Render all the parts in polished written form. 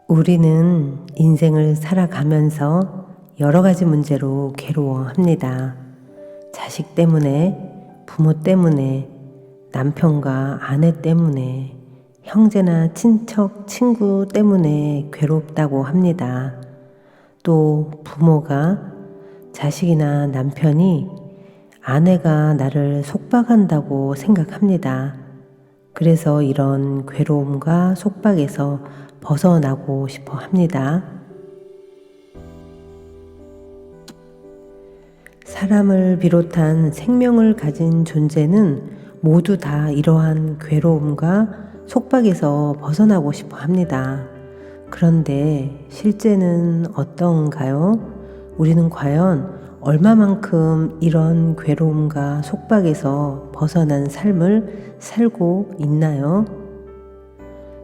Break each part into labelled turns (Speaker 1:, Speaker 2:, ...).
Speaker 1: 우리는 인생을 살아가면서 여러 가지 문제로 괴로워합니다. 자식 때문에, 부모 때문에, 남편과 아내 때문에, 형제나 친척, 친구 때문에 괴롭다고 합니다. 또 부모가, 자식이나 남편이, 아내가 나를 속박한다고 생각합니다. 그래서 이런 괴로움과 속박에서 벗어나고 싶어 합니다. 사람을 비롯한 생명을 가진 존재는 모두 다 이러한 괴로움과 속박에서 벗어나고 싶어 합니다. 그런데 실제는 어떤가요? 우리는 과연 얼마만큼 이런 괴로움과 속박에서 벗어난 삶을 살고 있나요?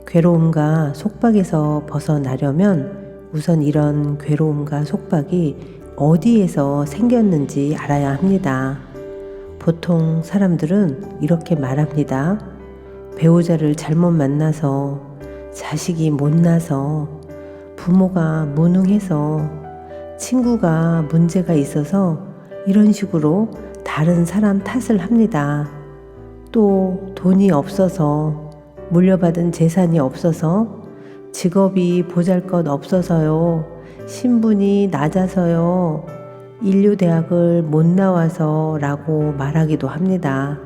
Speaker 1: 괴로움과 속박에서 벗어나려면 우선 이런 괴로움과 속박이 어디에서 생겼는지 알아야 합니다. 보통 사람들은 이렇게 말합니다. 배우자를 잘못 만나서, 자식이 못나서, 부모가 무능해서, 친구가 문제가 있어서 이런 식으로 다른 사람 탓을 합니다. 또 돈이 없어서, 물려받은 재산이 없어서, 직업이 보잘것 없어서요, 신분이 낮아서요, 인류대학을 못 나와서 라고 말하기도 합니다.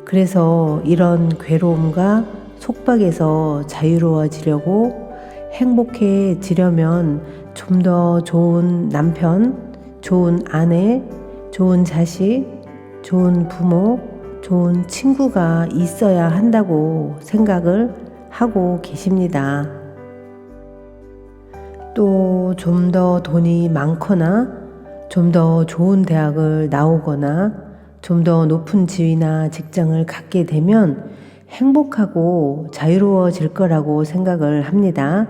Speaker 1: 그래서 이런 괴로움과 속박에서 자유로워지려고 행복해지려면 좀 더 좋은 남편, 좋은 아내, 좋은 자식, 좋은 부모, 좋은 친구가 있어야 한다고 생각을 하고 계십니다. 또 좀 더 돈이 많거나, 좀 더 좋은 대학을 나오거나, 좀 더 높은 지위나 직장을 갖게 되면 행복하고 자유로워질 거라고 생각을 합니다.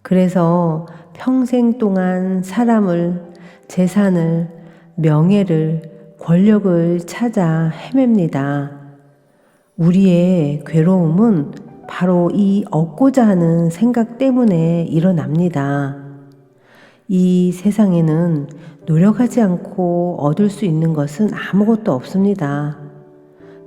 Speaker 1: 그래서 평생 동안 사람을, 재산을, 명예를, 권력을 찾아 헤맵니다. 우리의 괴로움은 바로 이 얻고자 하는 생각 때문에 일어납니다. 이 세상에는 노력하지 않고 얻을 수 있는 것은 아무것도 없습니다.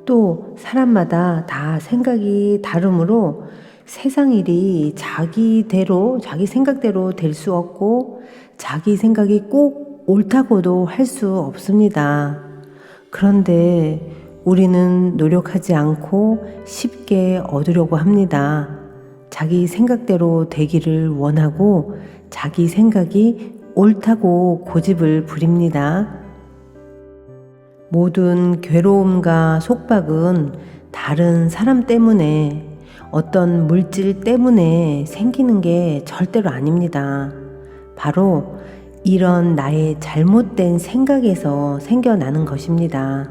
Speaker 1: 또 사람마다 다 생각이 다르므로 세상 일이 자기대로, 자기 생각대로 될 수 없고 자기 생각이 꼭 옳다고도 할 수 없습니다. 그런데 우리는 노력하지 않고 쉽게 얻으려고 합니다. 자기 생각대로 되기를 원하고 자기 생각이 옳다고 고집을 부립니다. 모든 괴로움과 속박은 다른 사람 때문에, 어떤 물질 때문에 생기는 게 절대로 아닙니다. 바로 이런 나의 잘못된 생각에서 생겨나는 것입니다.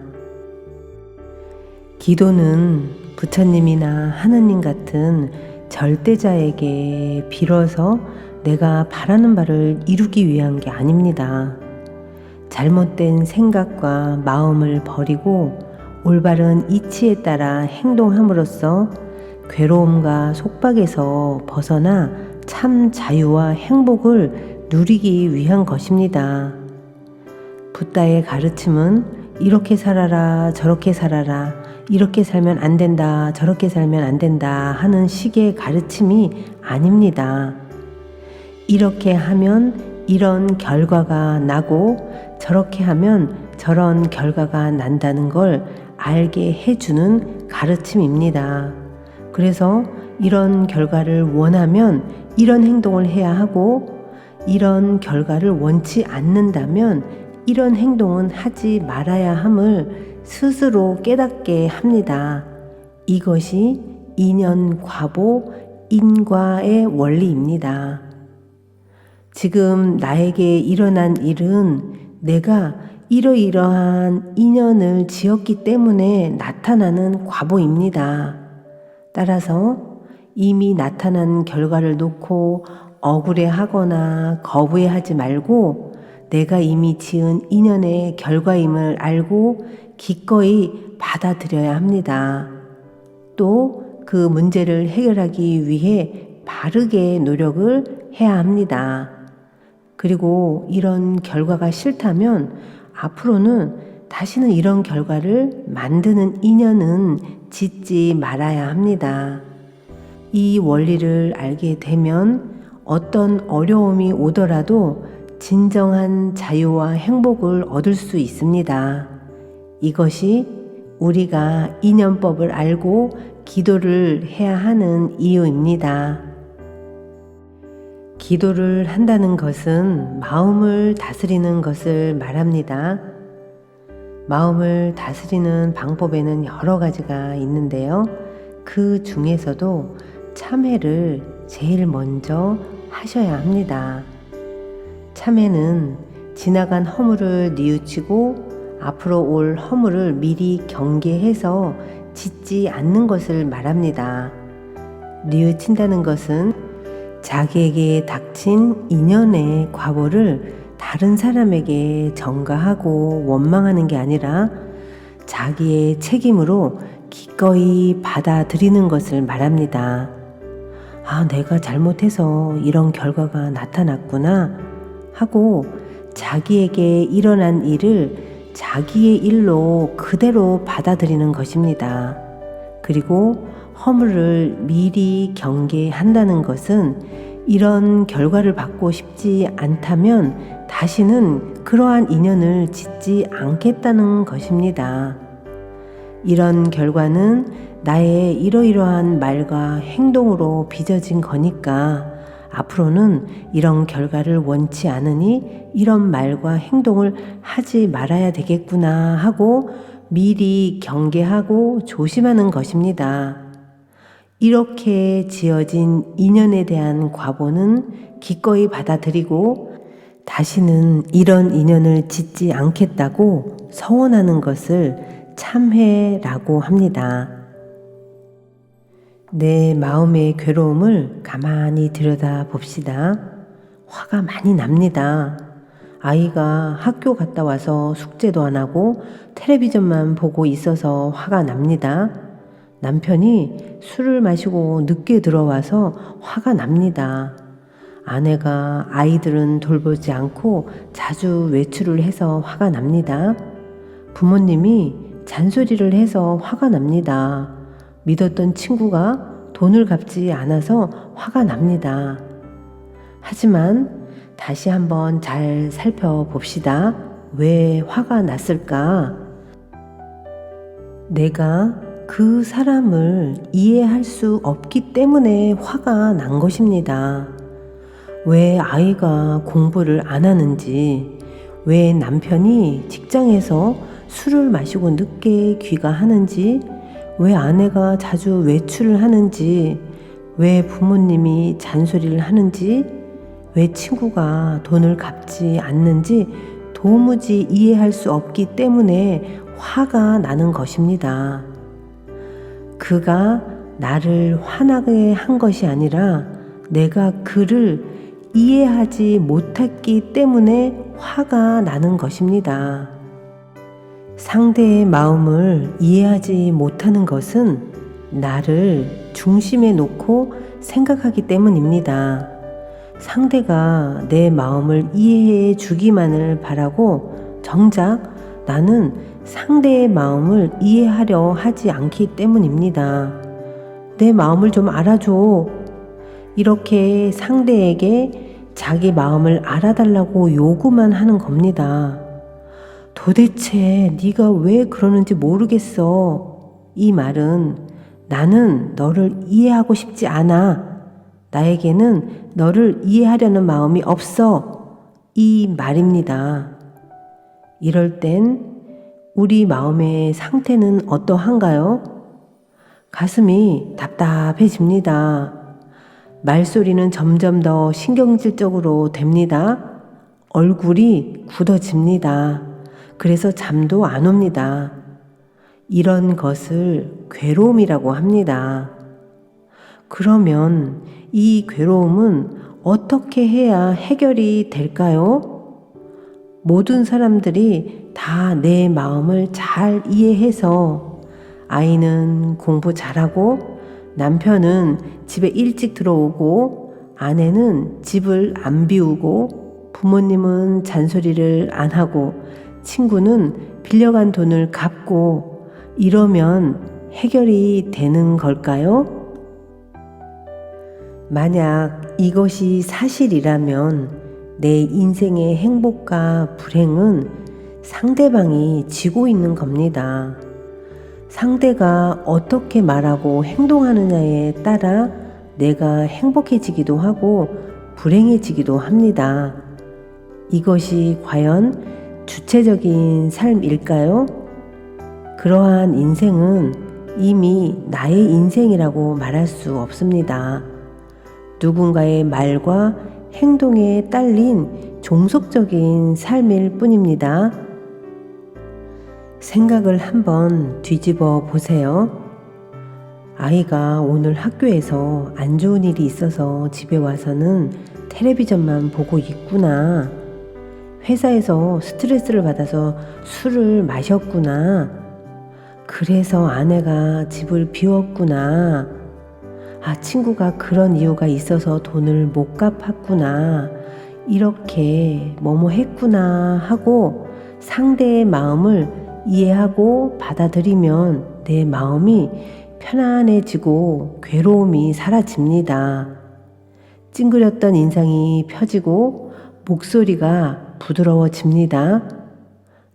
Speaker 1: 기도는 부처님이나 하느님 같은 절대자에게 빌어서 내가 바라는 바를 이루기 위한 게 아닙니다. 잘못된 생각과 마음을 버리고 올바른 이치에 따라 행동함으로써 괴로움과 속박에서 벗어나 참 자유와 행복을 누리기 위한 것입니다. 붓다의 가르침은 이렇게 살아라, 저렇게 살아라, 이렇게 살면 안 된다, 저렇게 살면 안 된다 하는 식의 가르침이 아닙니다. 이렇게 하면 이런 결과가 나고 저렇게 하면 저런 결과가 난다는 걸 알게 해주는 가르침입니다. 그래서 이런 결과를 원하면 이런 행동을 해야 하고, 이런 결과를 원치 않는다면 이런 행동은 하지 말아야 함을 스스로 깨닫게 합니다. 이것이 인연과보, 인과의 원리입니다. 지금 나에게 일어난 일은 내가 이러이러한 인연을 지었기 때문에 나타나는 과보입니다. 따라서 이미 나타난 결과를 놓고 억울해하거나 거부해하지 말고 내가 이미 지은 인연의 결과임을 알고 기꺼이 받아들여야 합니다. 또 그 문제를 해결하기 위해 바르게 노력을 해야 합니다. 그리고 이런 결과가 싫다면 앞으로는 다시는 이런 결과를 만드는 인연은 짓지 말아야 합니다. 이 원리를 알게 되면 어떤 어려움이 오더라도 진정한 자유와 행복을 얻을 수 있습니다. 이것이 우리가 인연법을 알고 기도를 해야 하는 이유입니다. 기도를 한다는 것은 마음을 다스리는 것을 말합니다. 마음을 다스리는 방법에는 여러 가지가 있는데요. 그 중에서도 참회를 제일 먼저 하셔야 합니다. 참회는 지나간 허물을 뉘우치고 앞으로 올 허물을 미리 경계해서 짓지 않는 것을 말합니다. 뉘우친다는 것은 자기에게 닥친 인연의 과보를 다른 사람에게 전가하고 원망하는 게 아니라 자기의 책임으로 기꺼이 받아들이는 것을 말합니다. 아, 내가 잘못해서 이런 결과가 나타났구나 하고 자기에게 일어난 일을 자기의 일로 그대로 받아들이는 것입니다. 그리고 허물을 미리 경계한다는 것은 이런 결과를 받고 싶지 않다면 다시는 그러한 인연을 짓지 않겠다는 것입니다. 이런 결과는 나의 이러이러한 말과 행동으로 빚어진 거니까 앞으로는 이런 결과를 원치 않으니 이런 말과 행동을 하지 말아야 되겠구나 하고 미리 경계하고 조심하는 것입니다. 이렇게 지어진 인연에 대한 과보는 기꺼이 받아들이고 다시는 이런 인연을 짓지 않겠다고 서원하는 것을 참회라고 합니다. 내 마음의 괴로움을 가만히 들여다 봅시다. 화가 많이 납니다. 아이가 학교 갔다 와서 숙제도 안 하고 텔레비전만 보고 있어서 화가 납니다. 남편이 술을 마시고 늦게 들어와서 화가 납니다. 아내가 아이들은 돌보지 않고 자주 외출을 해서 화가 납니다. 부모님이 잔소리를 해서 화가 납니다. 믿었던 친구가 돈을 갚지 않아서 화가 납니다. 하지만 다시 한번 잘 살펴봅시다. 왜 화가 났을까? 내가 그 사람을 이해할 수 없기 때문에 화가 난 것입니다. 왜 아이가 공부를 안 하는지, 왜 남편이 직장에서 술을 마시고 늦게 귀가하는지, 왜 아내가 자주 외출을 하는지, 왜 부모님이 잔소리를 하는지, 왜 친구가 돈을 갚지 않는지 도무지 이해할 수 없기 때문에 화가 나는 것입니다. 그가 나를 화나게 한 것이 아니라 내가 그를 이해하지 못했기 때문에 화가 나는 것입니다. 상대의 마음을 이해하지 못하는 것은 나를 중심에 놓고 생각하기 때문입니다. 상대가 내 마음을 이해해 주기만을 바라고 정작 나는 상대의 마음을 이해하려 하지 않기 때문입니다. 내 마음을 좀 알아줘. 이렇게 상대에게 자기 마음을 알아달라고 요구만 하는 겁니다. 도대체 네가 왜 그러는지 모르겠어. 이 말은 나는 너를 이해하고 싶지 않아. 나에게는 너를 이해하려는 마음이 없어. 이 말입니다. 이럴 땐 우리 마음의 상태는 어떠한가요? 가슴이 답답해집니다. 말소리는 점점 더 신경질적으로 됩니다. 얼굴이 굳어집니다. 그래서 잠도 안 옵니다. 이런 것을 괴로움이라고 합니다. 그러면 이 괴로움은 어떻게 해야 해결이 될까요? 모든 사람들이 다 내 마음을 잘 이해해서 아이는 공부 잘하고 남편은 집에 일찍 들어오고 아내는 집을 안 비우고 부모님은 잔소리를 안 하고 친구는 빌려간 돈을 갚고 이러면 해결이 되는 걸까요? 만약 이것이 사실이라면 내 인생의 행복과 불행은 상대방이 지고 있는 겁니다. 상대가 어떻게 말하고 행동하느냐에 따라 내가 행복해지기도 하고 불행해지기도 합니다. 이것이 과연 주체적인 삶일까요? 그러한 인생은 이미 나의 인생이라고 말할 수 없습니다. 누군가의 말과 행동에 딸린 종속적인 삶일 뿐입니다. 생각을 한번 뒤집어 보세요. 아이가 오늘 학교에서 안 좋은 일이 있어서 집에 와서는 텔레비전만 보고 있구나. 회사에서 스트레스를 받아서 술을 마셨구나. 그래서 아내가 집을 비웠구나. 친구가 그런 이유가 있어서 돈을 못 갚았구나. 이렇게 뭐뭐 했구나 하고 상대의 마음을 이해하고 받아들이면 내 마음이 편안해지고 괴로움이 사라집니다. 찡그렸던 인상이 펴지고 목소리가 부드러워집니다.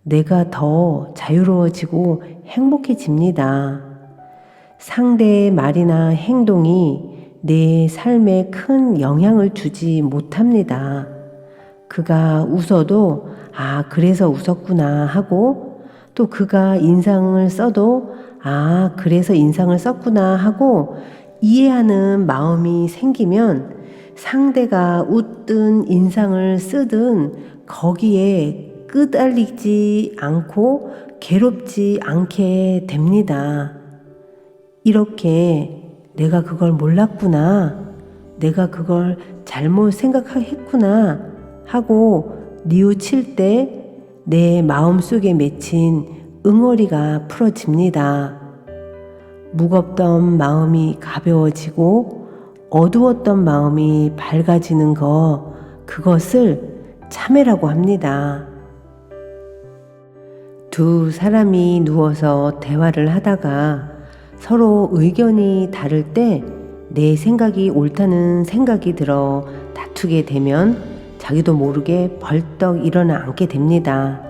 Speaker 1: 내가 더 자유로워지고 행복해집니다. 상대의 말이나 행동이 내 삶에 큰 영향을 주지 못합니다. 그가 웃어도 그래서 웃었구나 하고 또 그가 인상을 써도 그래서 인상을 썼구나 하고 이해하는 마음이 생기면 상대가 웃든 인상을 쓰든 거기에 끄달리지 않고 괴롭지 않게 됩니다. 이렇게 내가 그걸 몰랐구나, 내가 그걸 잘못 생각했구나 하고 뉘우칠 때 내 마음속에 맺힌 응어리가 풀어집니다. 무겁던 마음이 가벼워지고 어두웠던 마음이 밝아지는 그것을 참회라고 합니다. 두 사람이 누워서 대화를 하다가 서로 의견이 다를 때 내 생각이 옳다는 생각이 들어 다투게 되면 자기도 모르게 벌떡 일어나 앉게 됩니다.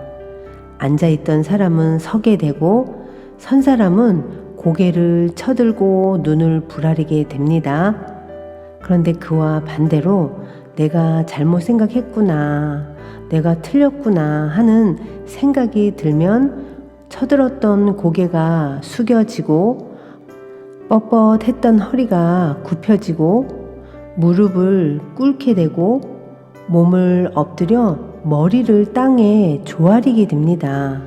Speaker 1: 앉아있던 사람은 서게 되고 선 사람은 고개를 쳐들고 눈을 부라리게 됩니다. 그런데 그와 반대로 내가 잘못 생각했구나, 내가 틀렸구나 하는 생각이 들면 쳐들었던 고개가 숙여지고 뻣뻣했던 허리가 굽혀지고 무릎을 꿇게 되고 몸을 엎드려 머리를 땅에 조아리게 됩니다.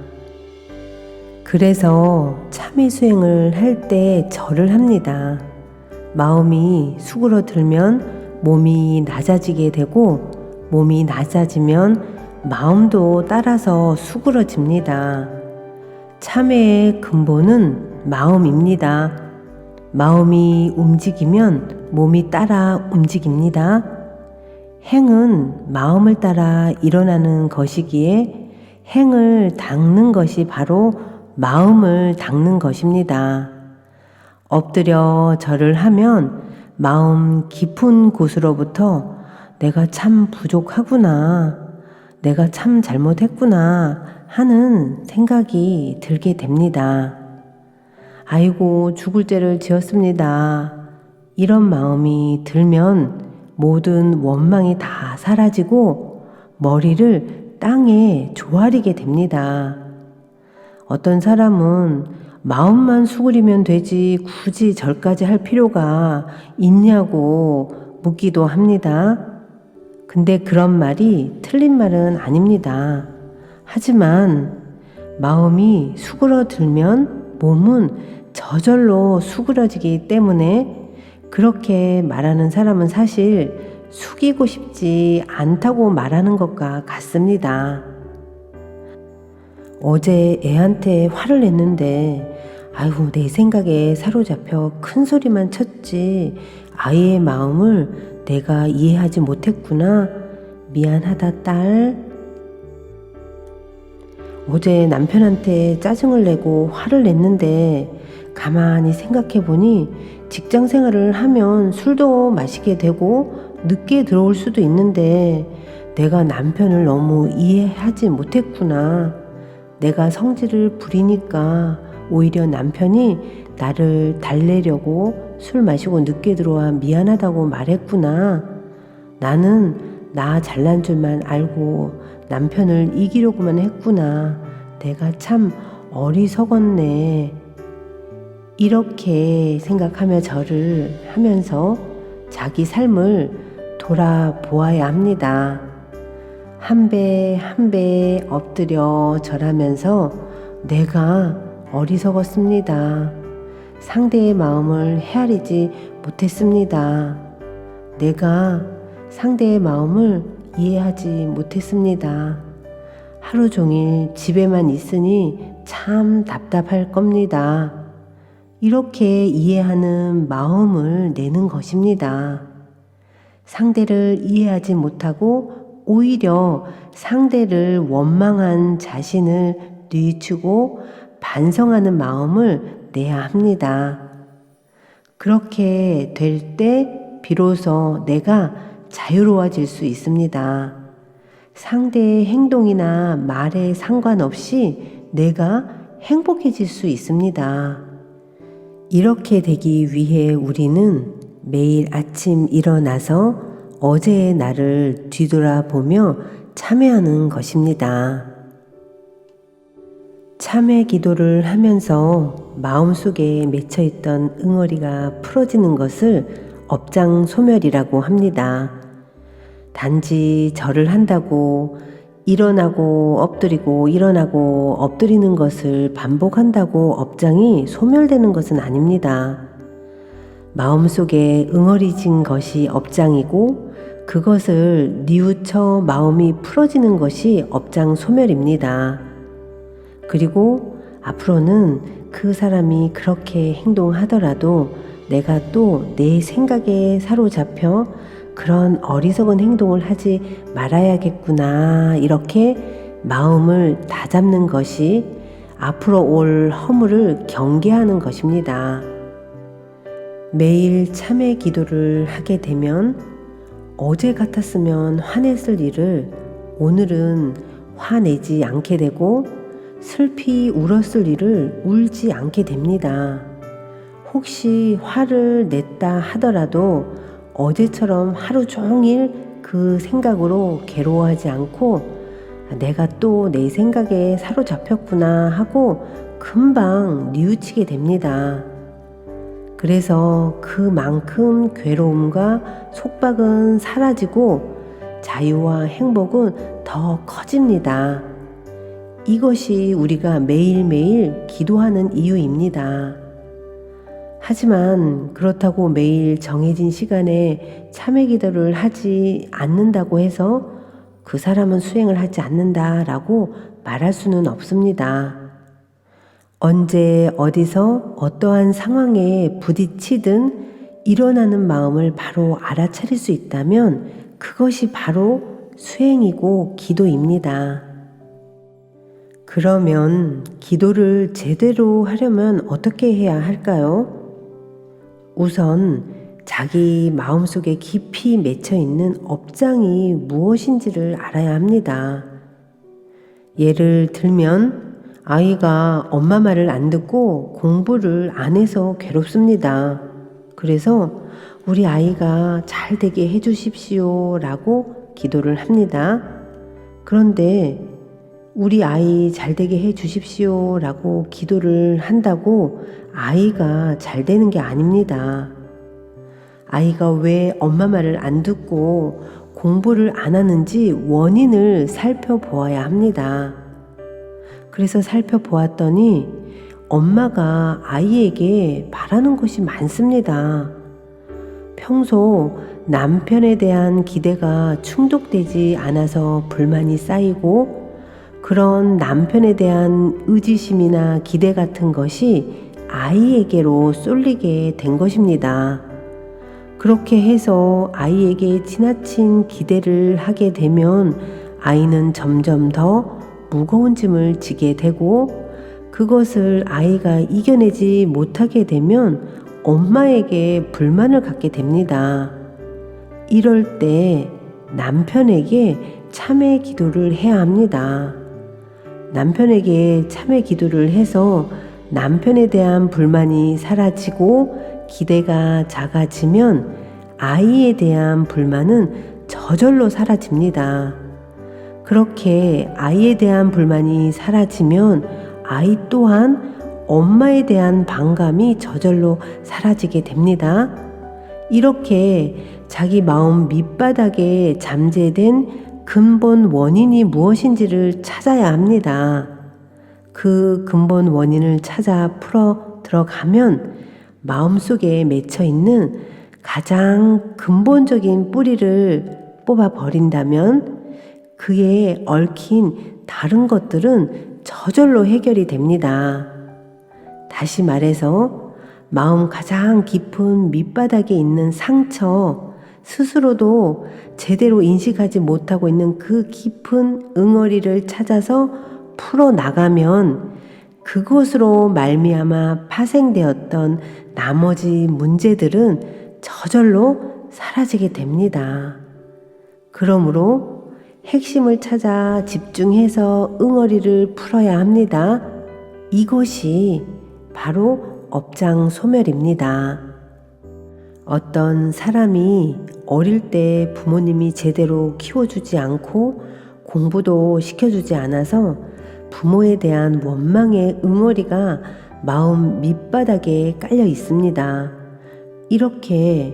Speaker 1: 그래서 참회 수행을 할 때 절을 합니다. 마음이 수그러들면 몸이 낮아지게 되고 몸이 낮아지면 마음도 따라서 수그러집니다. 참회의 근본은 마음입니다. 마음이 움직이면 몸이 따라 움직입니다. 행은 마음을 따라 일어나는 것이기에 행을 닦는 것이 바로 마음을 닦는 것입니다. 엎드려 절을 하면 마음 깊은 곳으로부터 내가 참 부족하구나, 내가 참 잘못했구나 하는 생각이 들게 됩니다. 아이고, 죽을 죄를 지었습니다. 이런 마음이 들면 모든 원망이 다 사라지고 머리를 땅에 조아리게 됩니다. 어떤 사람은 마음만 수그리면 되지 굳이 절까지 할 필요가 있냐고 묻기도 합니다. 근데 그런 말이 틀린 말은 아닙니다. 하지만 마음이 수그러들면 몸은 저절로 수그러지기 때문에 그렇게 말하는 사람은 사실 숙이고 싶지 않다고 말하는 것과 같습니다. 어제 애한테 화를 냈는데 아이고, 내 생각에 사로잡혀 큰 소리만 쳤지 아이의 마음을 내가 이해하지 못했구나. 미안하다, 딸. 어제 남편한테 짜증을 내고 화를 냈는데 가만히 생각해보니 직장 생활을 하면 술도 마시게 되고 늦게 들어올 수도 있는데 내가 남편을 너무 이해하지 못했구나. 내가 성질을 부리니까 오히려 남편이 나를 달래려고 술 마시고 늦게 들어와 미안하다고 말했구나. 나는 나 잘난 줄만 알고 남편을 이기려고만 했구나. 내가 참 어리석었네. 이렇게 생각하며 절을 하면서 자기 삶을 돌아보아야 합니다. 한 배 한 배 엎드려 절하면서 내가 어리석었습니다. 상대의 마음을 헤아리지 못했습니다. 내가 상대의 마음을 이해하지 못했습니다. 하루 종일 집에만 있으니 참 답답할 겁니다. 이렇게 이해하는 마음을 내는 것입니다. 상대를 이해하지 못하고 오히려 상대를 원망한 자신을 뉘우치고 반성하는 마음을 내야 합니다. 그렇게 될 때 비로소 내가 자유로워질 수 있습니다. 상대의 행동이나 말에 상관없이 내가 행복해질 수 있습니다. 이렇게 되기 위해 우리는 매일 아침 일어나서 어제의 날을 뒤돌아보며 참회하는 것입니다. 참회 기도를 하면서 마음속에 맺혀있던 응어리가 풀어지는 것을 업장소멸이라고 합니다. 단지 절을 한다고 일어나고 엎드리고 일어나고 엎드리는 것을 반복한다고 업장이 소멸되는 것은 아닙니다. 마음속에 응어리진 것이 업장이고 그것을 뉘우쳐 마음이 풀어지는 것이 업장 소멸입니다. 그리고 앞으로는 그 사람이 그렇게 행동하더라도 내가 또 내 생각에 사로잡혀 그런 어리석은 행동을 하지 말아야겠구나, 이렇게 마음을 다잡는 것이 앞으로 올 허물을 경계하는 것입니다. 매일 참회 기도를 하게 되면 어제 같았으면 화냈을 일을 오늘은 화내지 않게 되고 슬피 울었을 일을 울지 않게 됩니다. 혹시 화를 냈다 하더라도 어제처럼 하루 종일 그 생각으로 괴로워하지 않고 내가 또 내 생각에 사로잡혔구나 하고 금방 뉘우치게 됩니다. 그래서 그만큼 괴로움과 속박은 사라지고 자유와 행복은 더 커집니다. 이것이 우리가 매일매일 기도하는 이유입니다. 하지만 그렇다고 매일 정해진 시간에 참회 기도를 하지 않는다고 해서 그 사람은 수행을 하지 않는다라고 말할 수는 없습니다. 언제 어디서 어떠한 상황에 부딪히든 일어나는 마음을 바로 알아차릴 수 있다면 그것이 바로 수행이고 기도입니다. 그러면 기도를 제대로 하려면 어떻게 해야 할까요? 우선 자기 마음속에 깊이 맺혀 있는 업장이 무엇인지를 알아야 합니다. 예를 들면 아이가 엄마 말을 안 듣고 공부를 안 해서 괴롭습니다. 그래서 우리 아이가 잘 되게 해주십시오 라고 기도를 합니다. 그런데 우리 아이 잘 되게 해주십시오 라고 기도를 한다고 아이가 잘 되는 게 아닙니다. 아이가 왜 엄마 말을 안 듣고 공부를 안 하는지 원인을 살펴보아야 합니다. 그래서 살펴보았더니 엄마가 아이에게 바라는 것이 많습니다. 평소 남편에 대한 기대가 충족되지 않아서 불만이 쌓이고 그런 남편에 대한 의지심이나 기대 같은 것이 아이에게로 쏠리게 된 것입니다. 그렇게 해서 아이에게 지나친 기대를 하게 되면 아이는 점점 더 무거운 짐을 지게 되고, 그것을 아이가 이겨내지 못하게 되면 엄마에게 불만을 갖게 됩니다. 이럴 때 남편에게 참회 기도를 해야 합니다. 남편에게 참회 기도를 해서 남편에 대한 불만이 사라지고 기대가 작아지면 아이에 대한 불만은 저절로 사라집니다. 그렇게 아이에 대한 불만이 사라지면 아이 또한 엄마에 대한 반감이 저절로 사라지게 됩니다. 이렇게 자기 마음 밑바닥에 잠재된 근본 원인이 무엇인지를 찾아야 합니다. 그 근본 원인을 찾아 풀어 들어가면 마음속에 맺혀 있는 가장 근본적인 뿌리를 뽑아 버린다면 그에 얽힌 다른 것들은 저절로 해결이 됩니다. 다시 말해서 마음 가장 깊은 밑바닥에 있는 상처, 스스로도 제대로 인식하지 못하고 있는 그 깊은 응어리를 찾아서 풀어나가면 그것으로 말미암아 파생되었던 나머지 문제들은 저절로 사라지게 됩니다. 그러므로 핵심을 찾아 집중해서 응어리를 풀어야 합니다. 이것이 바로 업장 소멸입니다. 어떤 사람이 어릴 때 부모님이 제대로 키워주지 않고 공부도 시켜주지 않아서 부모에 대한 원망의 응어리가 마음 밑바닥에 깔려 있습니다. 이렇게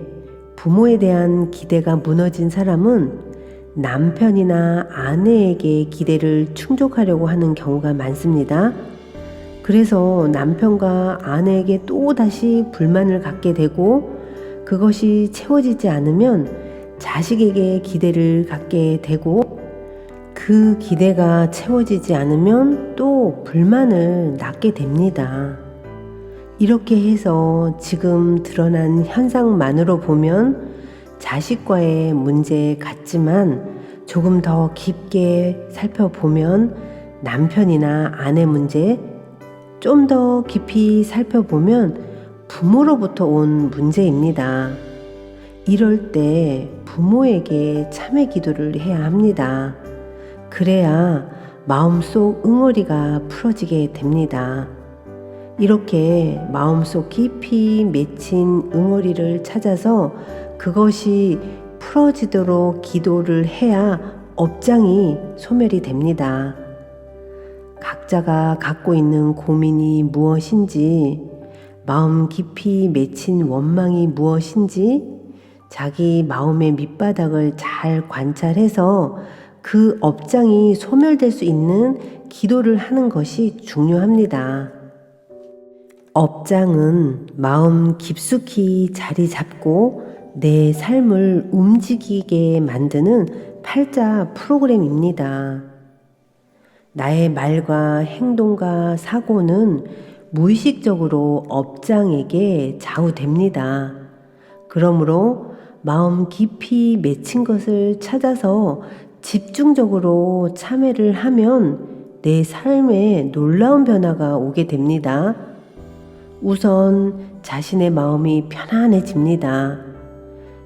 Speaker 1: 부모에 대한 기대가 무너진 사람은 남편이나 아내에게 기대를 충족하려고 하는 경우가 많습니다. 그래서 남편과 아내에게 또다시 불만을 갖게 되고, 그것이 채워지지 않으면 자식에게 기대를 갖게 되고, 그 기대가 채워지지 않으면 또 불만을 낳게 됩니다. 이렇게 해서 지금 드러난 현상만으로 보면 자식과의 문제 같지만, 조금 더 깊게 살펴보면 남편이나 아내 문제, 좀 더 깊이 살펴보면 부모로부터 온 문제입니다. 이럴 때 부모에게 참회 기도를 해야 합니다. 그래야 마음속 응어리가 풀어지게 됩니다. 이렇게 마음속 깊이 맺힌 응어리를 찾아서 그것이 풀어지도록 기도를 해야 업장이 소멸이 됩니다. 각자가 갖고 있는 고민이 무엇인지, 마음 깊이 맺힌 원망이 무엇인지 자기 마음의 밑바닥을 잘 관찰해서 그 업장이 소멸될 수 있는 기도를 하는 것이 중요합니다. 업장은 마음 깊숙이 자리 잡고 내 삶을 움직이게 만드는 팔자 프로그램입니다. 나의 말과 행동과 사고는 무의식적으로 업장에게 좌우됩니다. 그러므로 마음 깊이 맺힌 것을 찾아서 집중적으로 참회를 하면 내 삶에 놀라운 변화가 오게 됩니다. 우선 자신의 마음이 편안해집니다.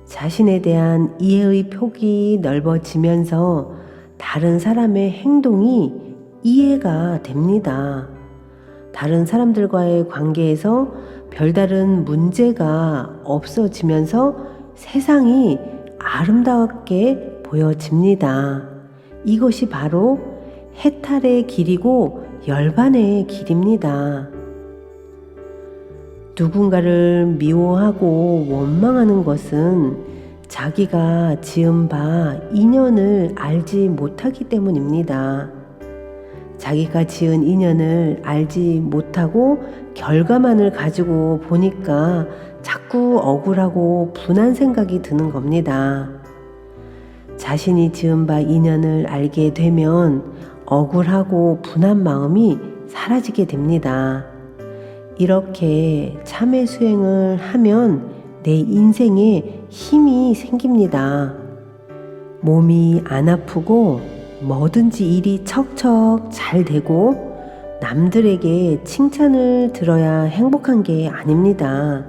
Speaker 1: 자신에 대한 이해의 폭이 넓어지면서 다른 사람의 행동이 이해가 됩니다. 다른 사람들과의 관계에서 별다른 문제가 없어지면서 세상이 아름답게 보여집니다. 이것이 바로 해탈의 길이고 열반의 길입니다. 누군가를 미워하고 원망하는 것은 자기가 지은 바 인연을 알지 못하기 때문입니다. 자기가 지은 인연을 알지 못하고 결과만을 가지고 보니까 자꾸 억울하고 분한 생각이 드는 겁니다. 자신이 지은 바 인연을 알게 되면 억울하고 분한 마음이 사라지게 됩니다. 이렇게 참회 수행을 하면 내 인생에 힘이 생깁니다. 몸이 안 아프고 뭐든지 일이 척척 잘 되고 남들에게 칭찬을 들어야 행복한 게 아닙니다.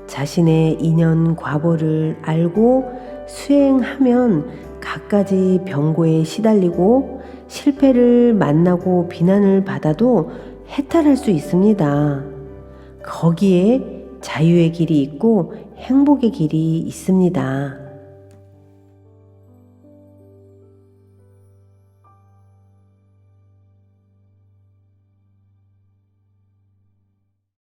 Speaker 1: 자신의 인연 과보를 알고 수행하면 갖가지 병고에 시달리고 실패를 만나고 비난을 받아도 해탈할 수 있습니다. 거기에 자유의 길이 있고 행복의 길이 있습니다.